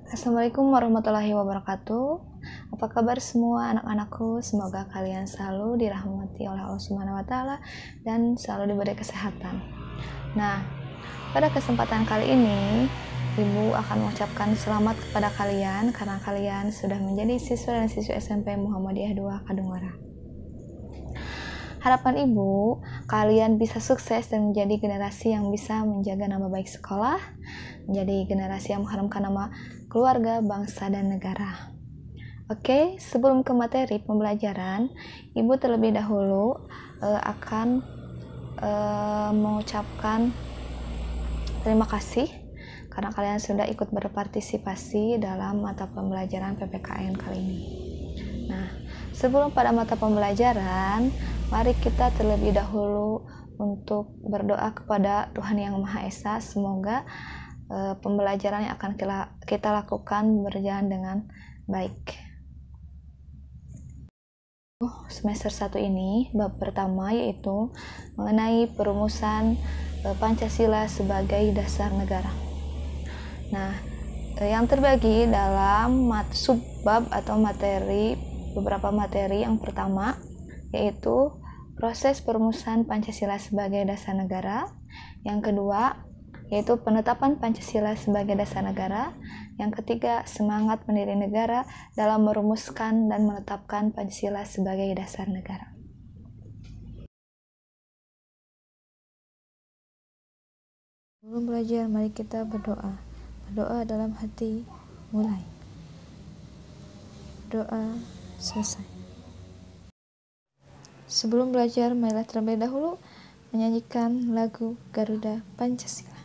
Assalamualaikum warahmatullahi wabarakatuh. Apa kabar semua anak-anakku? Semoga kalian selalu dirahmati oleh Allah Subhanahu wa taala dan selalu diberi kesehatan. Nah, pada kesempatan kali ini Ibu akan mengucapkan selamat kepada kalian karena kalian sudah menjadi siswa dan siswi SMP Muhammadiyah 2 Kadungora. Harapan Ibu, kalian bisa sukses dan menjadi generasi yang bisa menjaga nama baik sekolah, menjadi generasi yang mengharumkan nama keluarga, bangsa, dan negara. Oke, sebelum ke materi pembelajaran, Ibu terlebih dahulu akan mengucapkan terima kasih karena kalian sudah ikut berpartisipasi dalam mata pembelajaran PPKN kali ini. Nah, sebelum pada mata pembelajaran, mari kita terlebih dahulu untuk berdoa kepada Tuhan Yang Maha Esa. Semoga pembelajaran yang akan kita lakukan berjalan dengan baik. Semester 1 ini, bab pertama yaitu mengenai perumusan Pancasila sebagai dasar negara. Nah, yang terbagi dalam subbab atau beberapa materi. Yang pertama yaitu proses perumusan Pancasila sebagai dasar negara. Yang kedua yaitu penetapan Pancasila sebagai dasar negara. Yang ketiga, semangat pendiri negara dalam merumuskan dan menetapkan Pancasila sebagai dasar negara. Sebelum belajar, mari kita berdoa. Berdoa dalam hati, mulai. Doa selesai. Sebelum belajar, marilah terlebih dahulu menyanyikan lagu Garuda Pancasila.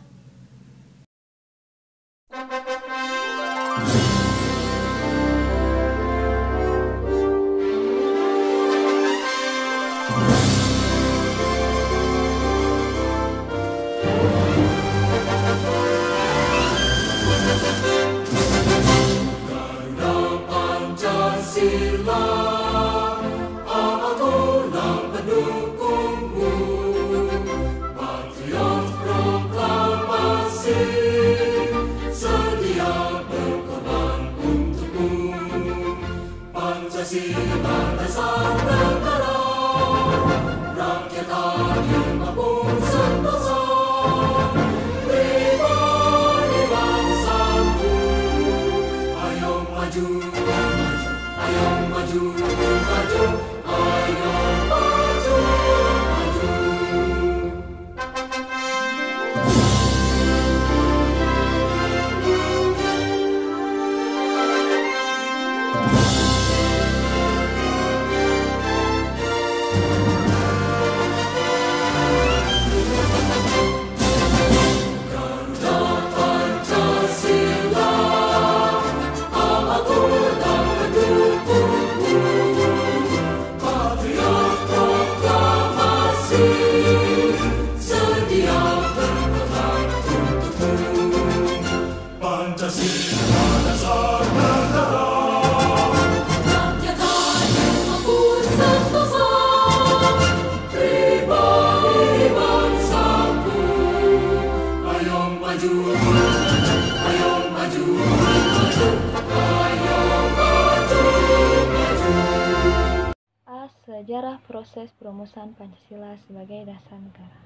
Sejarah proses perumusan Pancasila sebagai dasar negara.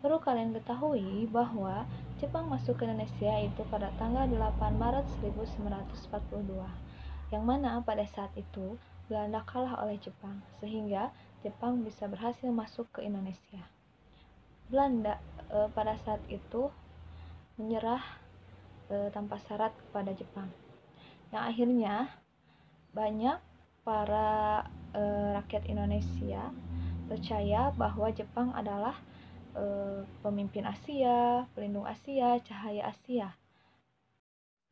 Perlu kalian ketahui bahwa Jepang masuk ke Indonesia itu pada tanggal 8 Maret 1942, yang mana pada saat itu Belanda kalah oleh Jepang, sehingga Jepang bisa berhasil masuk ke Indonesia. Belanda pada saat itu menyerah tanpa syarat kepada Jepang, yang akhirnya banyak para rakyat Indonesia percaya bahwa Jepang adalah pemimpin Asia, pelindung Asia, cahaya Asia.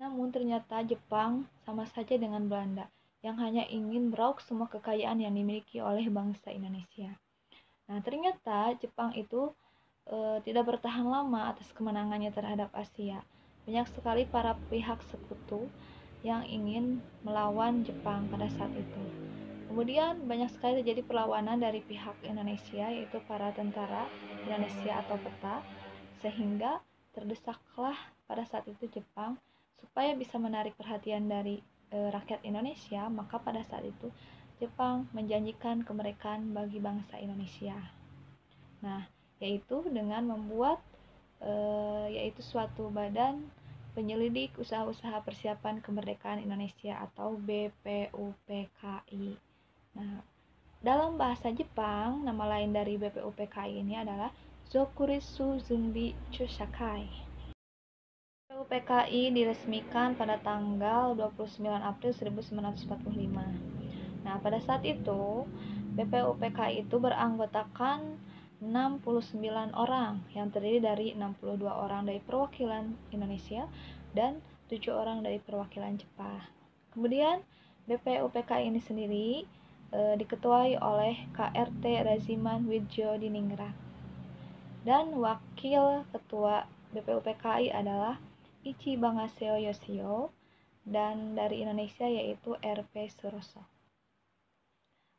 Namun ternyata Jepang sama saja dengan Belanda yang hanya ingin meraup semua kekayaan yang dimiliki oleh bangsa Indonesia. Nah, ternyata Jepang itu tidak bertahan lama atas kemenangannya terhadap Asia. Banyak sekali para pihak sekutu yang ingin melawan Jepang pada saat itu. Kemudian banyak sekali terjadi perlawanan dari pihak Indonesia, yaitu para tentara Indonesia atau PETA, sehingga terdesaklah pada saat itu Jepang supaya bisa menarik perhatian dari rakyat Indonesia, maka pada saat itu Jepang menjanjikan kemerdekaan bagi bangsa Indonesia. Nah, yaitu dengan membuat yaitu suatu badan penyelidik usaha-usaha persiapan kemerdekaan Indonesia atau BPUPKI. Nah, dalam bahasa Jepang, nama lain dari BPUPKI ini adalah Zokuritsu Zunbi Chushakai. BPUPKI diresmikan pada tanggal 29 April 1945. Nah, pada saat itu, BPUPKI itu beranggotakan 69 orang yang terdiri dari 62 orang dari perwakilan Indonesia dan 7 orang dari perwakilan Jepang. Kemudian BPUPKI ini sendiri diketuai oleh KRT Raziman Widjodiningrat. Dan wakil ketua BPUPKI adalah Ichi Bangaseo Yoshio dan dari Indonesia yaitu RP Suroso.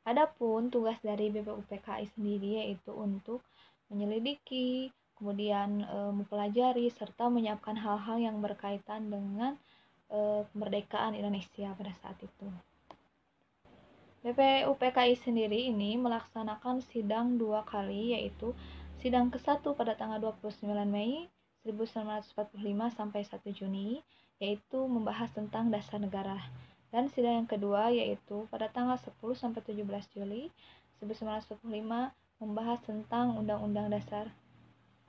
Adapun tugas dari BPUPKI sendiri yaitu untuk menyelidiki, kemudian mempelajari serta menyiapkan hal-hal yang berkaitan dengan kemerdekaan Indonesia pada saat itu. BPUPKI sendiri ini melaksanakan sidang 2 kali, yaitu sidang ke-1 pada tanggal 29 Mei 1945 sampai 1 Juni, yaitu membahas tentang dasar negara. Dan sidang yang kedua yaitu pada tanggal 10 sampai 17 Juli 1945 membahas tentang Undang-Undang Dasar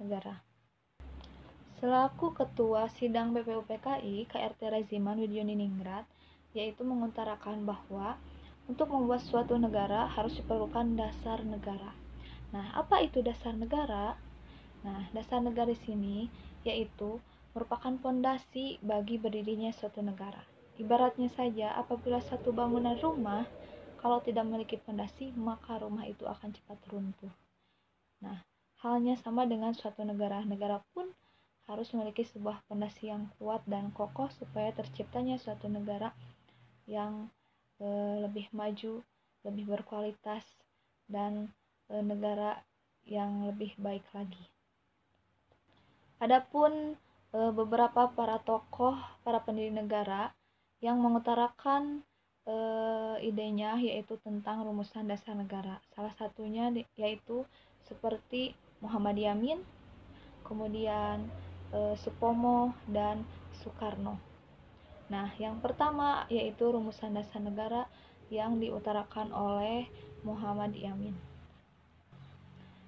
Negara. Selaku ketua sidang BPUPKI, KRT Raziman Widjodiningrat yaitu mengutarakan bahwa untuk membuat suatu negara harus diperlukan dasar negara. Nah, apa itu dasar negara? Nah, dasar negara di sini yaitu merupakan fondasi bagi berdirinya suatu negara. Ibaratnya saja, apabila satu bangunan rumah kalau tidak memiliki fondasi, maka rumah itu akan cepat runtuh. Nah, halnya sama dengan suatu negara. Negara pun harus memiliki sebuah fondasi yang kuat dan kokoh supaya terciptanya suatu negara yang lebih maju, lebih berkualitas, dan negara yang lebih baik lagi. Adapun beberapa para tokoh, para pendiri negara yang mengutarakan idenya yaitu tentang rumusan dasar negara. Salah satunya yaitu seperti Muhammad Yamin, kemudian Supomo dan Soekarno. Nah, yang pertama yaitu rumusan dasar negara yang diutarakan oleh Muhammad Yamin.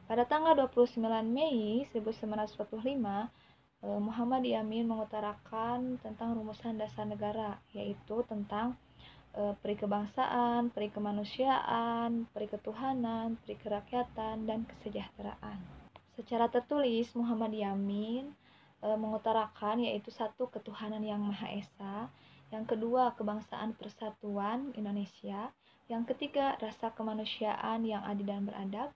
Pada tanggal 29 Mei 1945, Muhammad Yamin mengutarakan tentang rumusan dasar negara, yaitu tentang peri kebangsaan, peri kemanusiaan, peri ketuhanan, peri kerakyatan, dan kesejahteraan. Secara tertulis, Muhammad Yamin mengutarakan yaitu satu, ketuhanan yang Maha Esa, yang kedua, kebangsaan persatuan Indonesia, yang ketiga, rasa kemanusiaan yang adil dan beradab,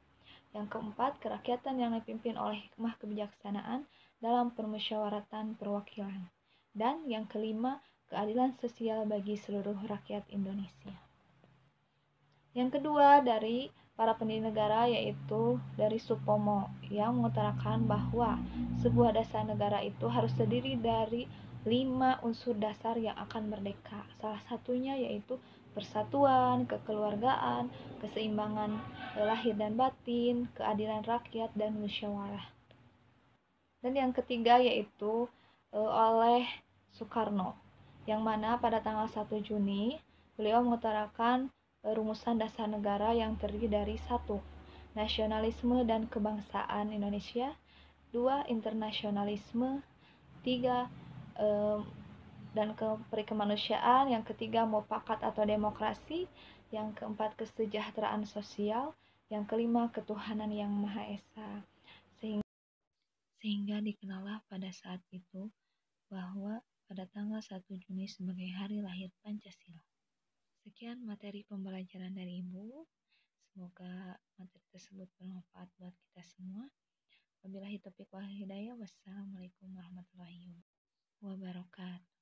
yang keempat, kerakyatan yang dipimpin oleh hikmah kebijaksanaan dalam permusyawaratan perwakilan, dan yang kelima, keadilan sosial bagi seluruh rakyat Indonesia. Yang kedua dari para pendiri negara yaitu dari Supomo yang mengutarakan bahwa sebuah dasar negara itu harus terdiri dari 5 unsur dasar yang akan merdeka. Salah satunya yaitu persatuan, kekeluargaan, keseimbangan lahir dan batin, keadilan rakyat, dan musyawarah. Dan yang ketiga yaitu oleh Soekarno, yang mana pada tanggal 1 Juni beliau mengutarakan rumusan dasar negara yang terdiri dari 1. Nasionalisme dan kebangsaan Indonesia, 2. Internasionalisme, 3. Dan kemanusiaan, yang ketiga mufakat atau demokrasi, yang keempat kesejahteraan sosial, yang kelima ketuhanan yang Maha Esa. Sehingga dikenallah pada saat itu bahwa pada tanggal 1 Juni sebagai hari lahir Pancasila. Sekian materi pembelajaran dari Ibu. Semoga materi tersebut bermanfaat buat kita semua. Wabillahi taufiq wal hidayah. Wassalamualaikum warahmatullahi wabarakatuh.